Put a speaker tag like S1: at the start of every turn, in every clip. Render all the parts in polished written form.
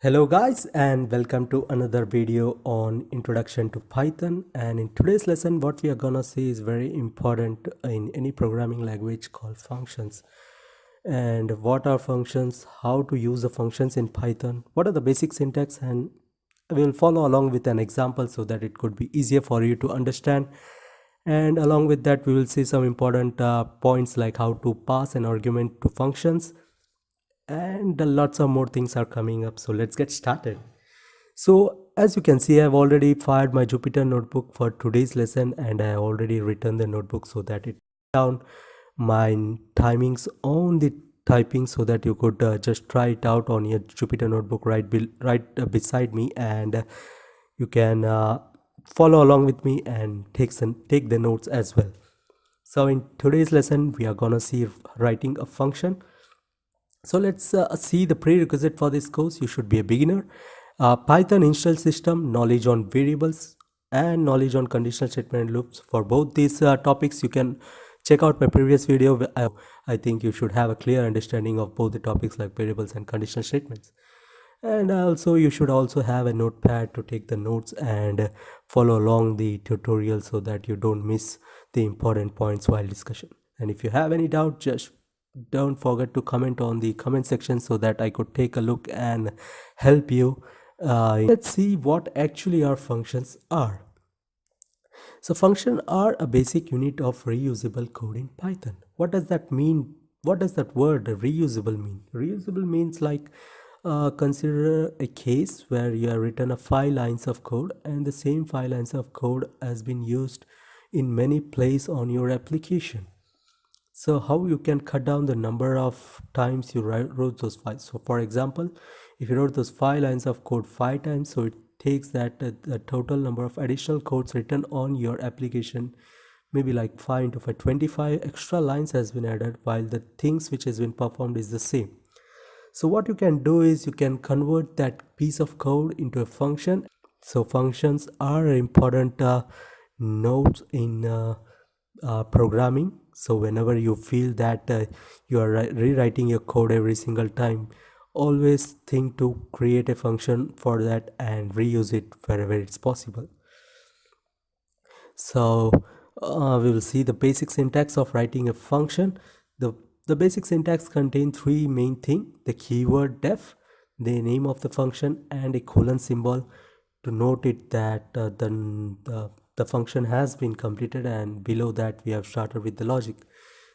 S1: Hello guys, and welcome to another video on introduction to Python. And in today's lesson what we are gonna see is very important in any programming language called functions. And what are functions, how to use the functions in Python, what are the basic syntax, and we will follow along with an example so that it could be easier for you to understand. And along with that we will see some important points like how to pass an argument to functions, and lots of more things are coming up. So let's get started. So as you can see, I've already fired my Jupyter notebook for today's lesson, and I already written the notebook so that it down my timings on the typing so that you could just try it out on your Jupyter notebook right beside me, and you can follow along with me and take the notes as well. So in today's lesson we are gonna see writing a function. So let's see the prerequisite for this course. You should be a beginner. Python install system, knowledge on variables, and knowledge on conditional statement loops. For both these topics, you can check out my previous video. I think you should have a clear understanding of both the topics like variables and conditional statements. And also you should also have a notepad to take the notes and follow along the tutorial so that you don't miss the important points while discussion. And if you have any doubt, just don't forget to comment on the comment section so that I could take a look and help you. Let's see what actually our functions are. So functions are a basic unit of reusable code in Python. What does that mean? What does that word reusable mean? Reusable means like consider a case where you have written a 5 lines of code and the same 5 lines of code has been used in many places on your application. So how you can cut down the number of times you wrote those files. So for example, if you wrote those 5 lines of code 5 times, so it takes that the total number of additional codes written on your application, maybe like 5 into 5, 25 extra lines has been added while the things which has been performed is the same. So what you can do is you can convert that piece of code into a function. So functions are important nodes in programming. So whenever you feel that you are rewriting your code every single time, always think to create a function for that and reuse it wherever it's possible. So we will see the basic syntax of writing a function. The basic syntax contains three main things: the keyword def, the name of the function, and a colon symbol to note it that the function has been completed, and below that we have started with the logic.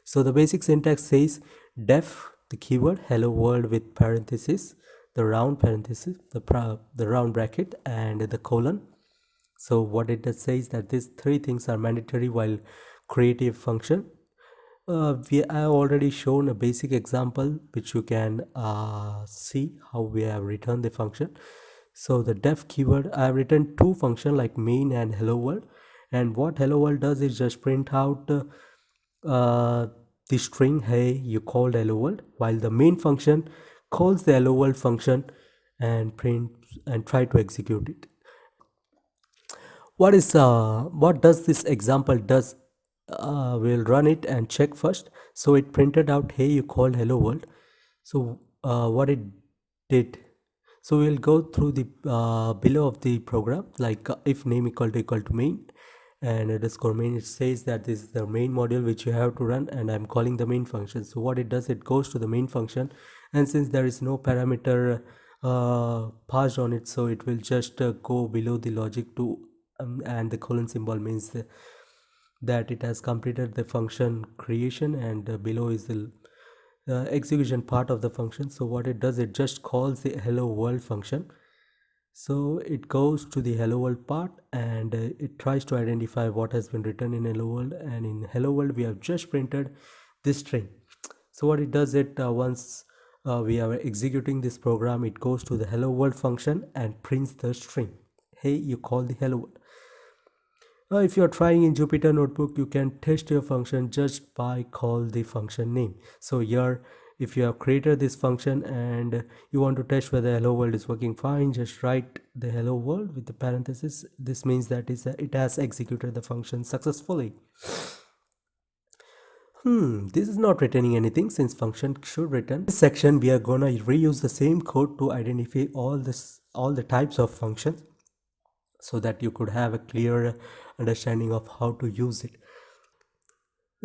S1: So the basic syntax says def, the keyword, hello world with parenthesis, the round parenthesis, the round bracket, and the colon. So what it does say is that these three things are mandatory while creating a function. We have already shown a basic example which you can see how we have written the function. So the def keyword, I have written two functions like main and hello world, and what hello world does is just print out the string hey you called hello world, while the main function calls the hello world function and prints and try to execute it. What does this example does? We'll run it and check first. So it printed out hey you called hello world. So what it did, so we'll go through the below of the program, like if name equal to main and underscore main, it says that this is the main module which you have to run, and I'm calling the main function. So what it does, it goes to the main function, and since there is no parameter passed on it, so it will just go below the logic to and the colon symbol means that it has completed the function creation, and below is the execution part of the function. So what it does, it just calls the hello world function. So it goes to the hello world part, and it tries to identify what has been written in hello world, and in hello world we have just printed this string. So what it does, it once we are executing this program, it goes to the hello world function and prints the string hey you call the hello world. If you're trying in Jupyter Notebook, you can test your function just by call the function name. So here, if you have created this function and you want to test whether hello world is working fine, just write the hello world with the parenthesis. This means that it has executed the function successfully. This is not returning anything since function should return. In this section we are gonna reuse the same code to identify all the types of functions so that you could have a clear understanding of how to use it.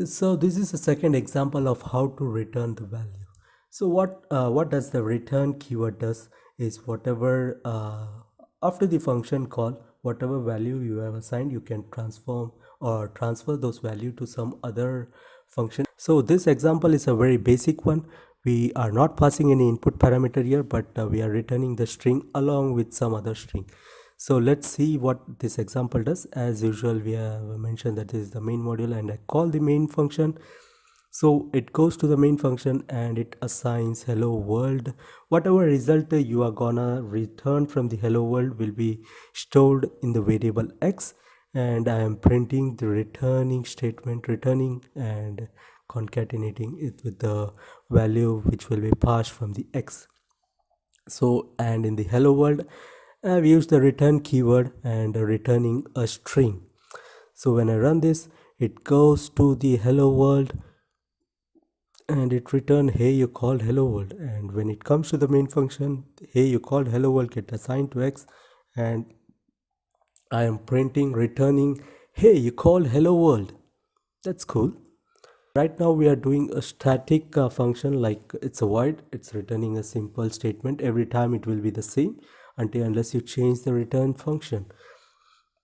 S1: So this is a second example of how to return the value. So what does the return keyword does is whatever after the function call, whatever value you have assigned, you can transform or transfer those value to some other function. So this example is a very basic one. We are not passing any input parameter here, but we are returning the string along with some other string. So let's see what this example does. As usual, we have mentioned that this is the main module and I call the main function. So it goes to the main function and it assigns hello world. Whatever result you are gonna return from the hello world will be stored in the variable x, and I am printing the returning statement, returning and concatenating it with the value which will be passed from the x. So, and in the hello world I've used the return keyword and returning a string. So when I run this, it goes to the hello world and it return hey you called hello world, and when it comes to the main function, hey you called hello world get assigned to x, and I am printing returning hey you called hello world. That's cool. Right now we are doing a static function, like it's a void, it's returning a simple statement. Every time it will be the same unless you change the return function.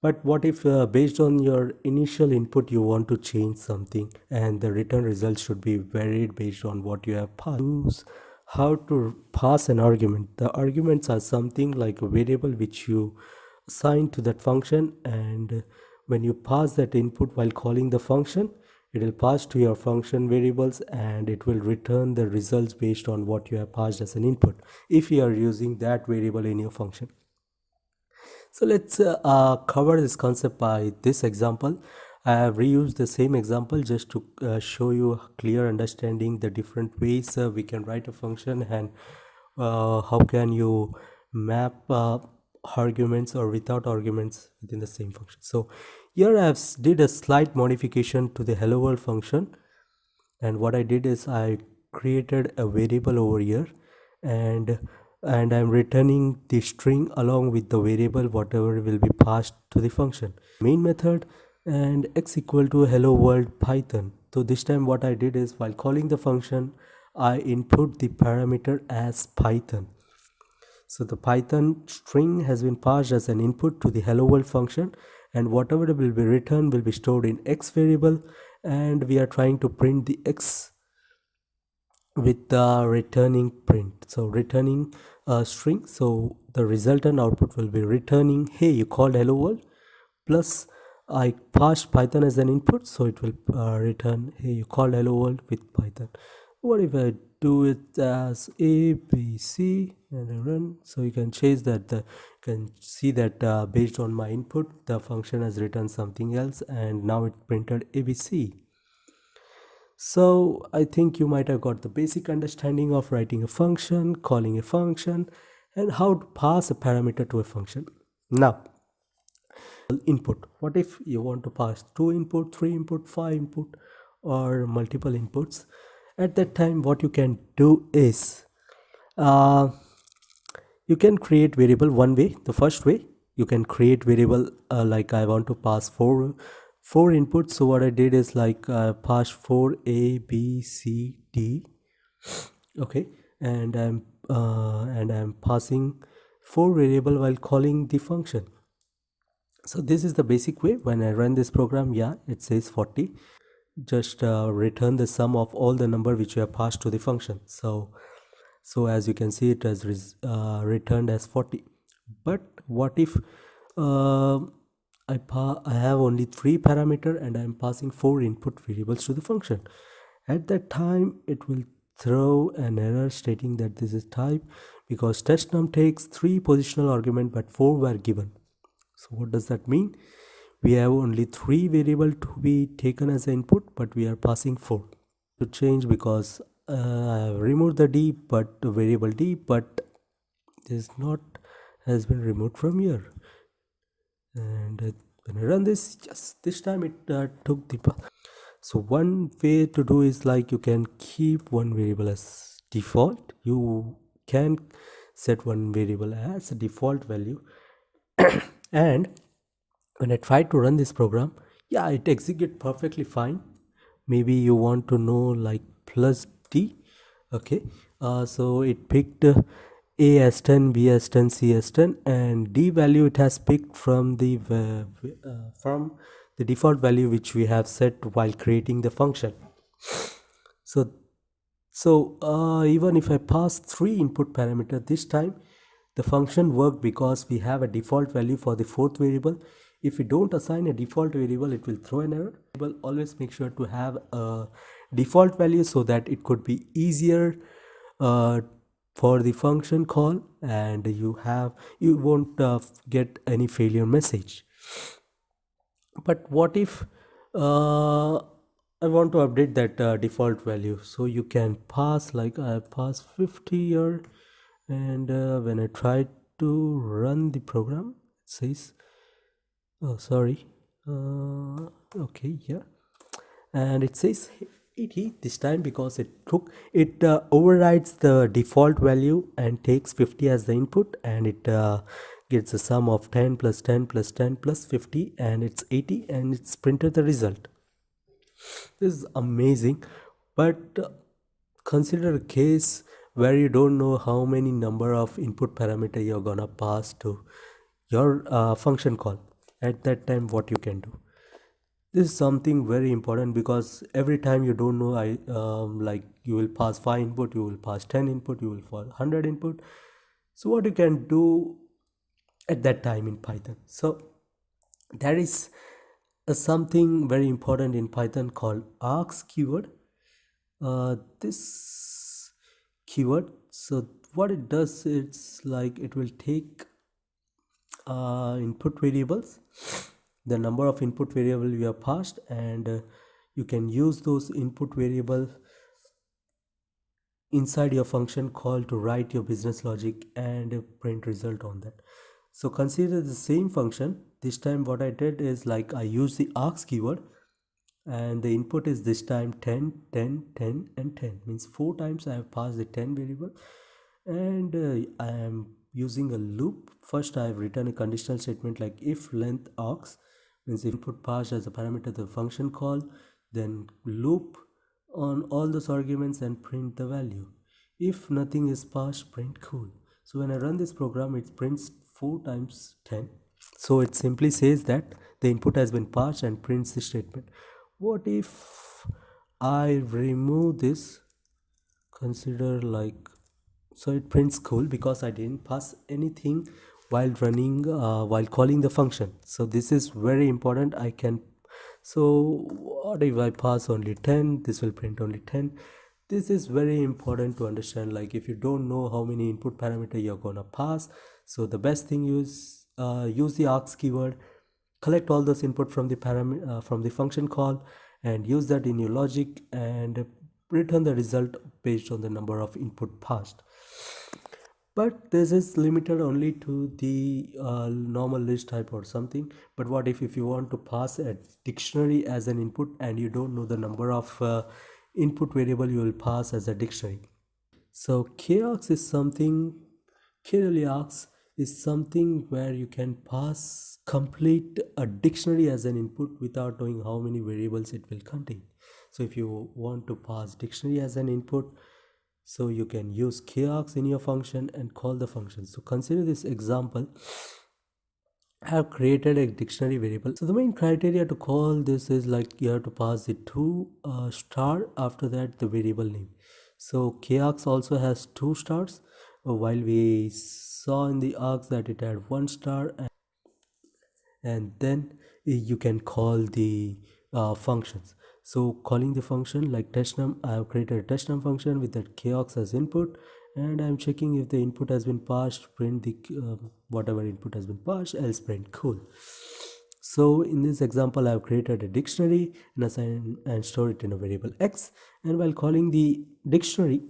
S1: But what if based on your initial input you want to change something and the return result should be varied based on what you have passed? How to pass an argument. The arguments are something like a variable which you assign to that function, and when you pass that input while calling the function, it will pass to your function variables and it will return the results based on what you have passed as an input if you are using that variable in your function. So let's cover this concept by this example. I have reused the same example just to show you a clear understanding the different ways we can write a function, and how can you map arguments or without arguments within the same function. So here I have did a slight modification to the hello world function, and what I did is I created a variable over here, and I'm returning the string along with the variable whatever will be passed to the function main method, and x equal to hello world python. So this time what I did is while calling the function I input the parameter as python. So the python string has been passed as an input to the hello world function, and whatever will be returned will be stored in x variable, and we are trying to print the x with the returning print. So returning a string, so the resultant output will be returning hey you called hello world, plus I passed python as an input, so it will return hey you called hello world with python. What if I do it as ABC and I run? So you can change that, you can see that based on my input the function has returned something else, and now it printed ABC. So I think you might have got the basic understanding of writing a function, calling a function, and how to pass a parameter to a function. Now, input. What if you want to pass 2 input, 3 input, 5 input, or multiple inputs? At that time, what you can do is you can create variable one way. The first way, you can create variable like I want to pass four inputs. So what I did is like pass 4 A B C D. Okay, and I'm passing 4 variable while calling the function. So this is the basic way. When I run this program, yeah, it says 40. Just return the sum of all the number which you have passed to the function. So as you can see, it has returned as 40. But what if I have only 3 parameter and I am passing 4 input variables to the function? At that time, it will throw an error stating that this is type, because testnum takes 3 positional argument but 4 were given. So what does that mean? We have only 3 variable to be taken as input, but we are passing 4. To change, because I have removed the d, but the variable d, but this not has been removed from here. And when I run this, yes, this time it took the path. So one way to do is like you can keep one variable as default. You can set one variable as a default value and when I try to run this program, yeah, it executes perfectly fine. Maybe you want to know like plus d. Okay, so it picked a as 10, b as 10, c as 10, and d value it has picked from the default value which we have set while creating the function. So even if I pass 3 input parameter this time, the function worked because we have a default value for the fourth variable. If we don't assign a default variable, it will throw an error. Always make sure to have a default value so that it could be easier uh, for the function call, and you won't get any failure message. But what if I want to update that default value? So you can pass, like I pass 50 here, and when I try to run the program, it says, oh sorry, okay, yeah, and it says 80 this time because it overrides the default value and takes 50 as the input, and it gets a sum of 10 plus 10 plus 10 plus 50, and it's 80, and it's printed the result. This is amazing. But consider a case where you don't know how many number of input parameter you're gonna pass to your function call. At that time, what you can do, this is something very important, because every time you don't know, like you will pass 5 input, you will pass 10 input, you will pass 100 input. So what you can do at that time in Python, so there is something very important in Python called args keyword. This keyword, so what it does, it's like it will take input variables, the number of input variable you have passed, and you can use those input variable inside your function call to write your business logic and print result on that. So consider the same function. This time what I did is like I use the args keyword, and the input is this time 10, 10, 10 and 10, means 4 times I have passed the 10 variable, and I am using a loop. First I have written a conditional statement like if length args, means input passed as a parameter to the function call, then loop on all those arguments and print the value. If nothing is passed, print cool. So when I run this program, it prints 4 times 10. So it simply says that the input has been passed and prints the statement. What if I remove this? Consider like, so it prints cool because I didn't pass anything while running while calling the function. So this is very important. So what if I pass only 10? This will print only 10. This is very important to understand. Like if you don't know how many input parameter you're gonna pass, so the best thing is use the args keyword, collect all those input from the from the function call, and use that in your logic and return the result based on the number of input passed. But this is limited only to the normal list type or something. But what if you want to pass a dictionary as an input and you don't know the number of input variable you will pass as a dictionary? So chaos is something, K-args is something where you can pass complete a dictionary as an input without knowing how many variables it will contain. So if you want to pass dictionary as an input, so you can use k-args in your function and call the function. So consider this example. I have created a dictionary variable. So the main criteria to call this is like you have to pass the two star, after that the variable name. So k-args also has 2 stars, while we saw in the args that it had 1 star, and then you can call the functions. So calling the function like testnum, I have created a testnum function with that k-args as input, and I'm checking if the input has been passed, print the whatever input has been passed, else print cool. So in this example, I have created a dictionary and assign and store it in a variable x, and while calling the dictionary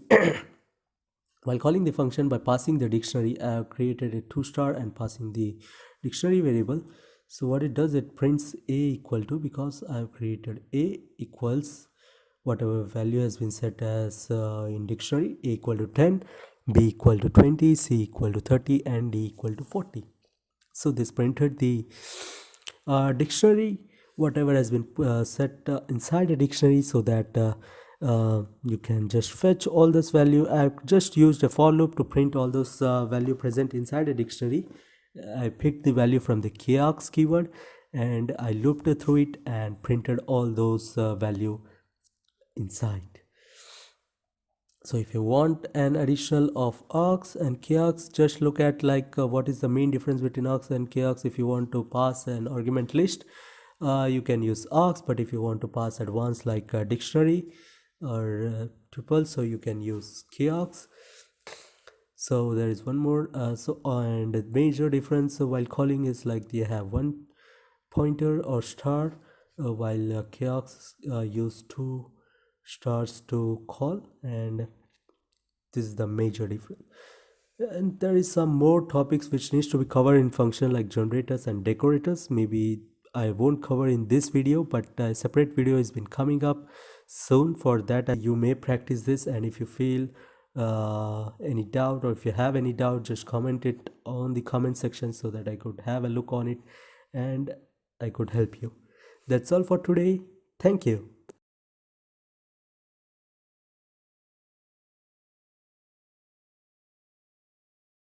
S1: while calling the function by passing the dictionary, I have created a 2 star and passing the dictionary variable. So what it does, it prints a equal to, because I've created a equals whatever value has been set as in dictionary, a equal to 10, b equal to 20, c equal to 30, and d equal to 40. So this printed the dictionary, whatever has been set inside a dictionary, so that you can just fetch all this value. I've just used a for loop to print all those value present inside a dictionary. I picked the value from the kiosk keyword and I looped it through it and printed all those value inside. So if you want an additional of aux and kiosk, just look at what is the main difference between aux and kiosk. If you want to pass an argument list, you can use aux, but if you want to pass advanced like a dictionary or tuple, so you can use kiosk. So there is one more and the major difference while calling is like they have one pointer or star, while kiosks use two stars to call, and this is the major difference. And there is some more topics which needs to be covered in function like generators and decorators. Maybe I won't cover in this video, but a separate video has been coming up soon. For that you may practice this, and if you feel any doubt, or if you have any doubt, just comment it on the comment section so that I could have a look on it and I could help you. That's all for today. Thank you.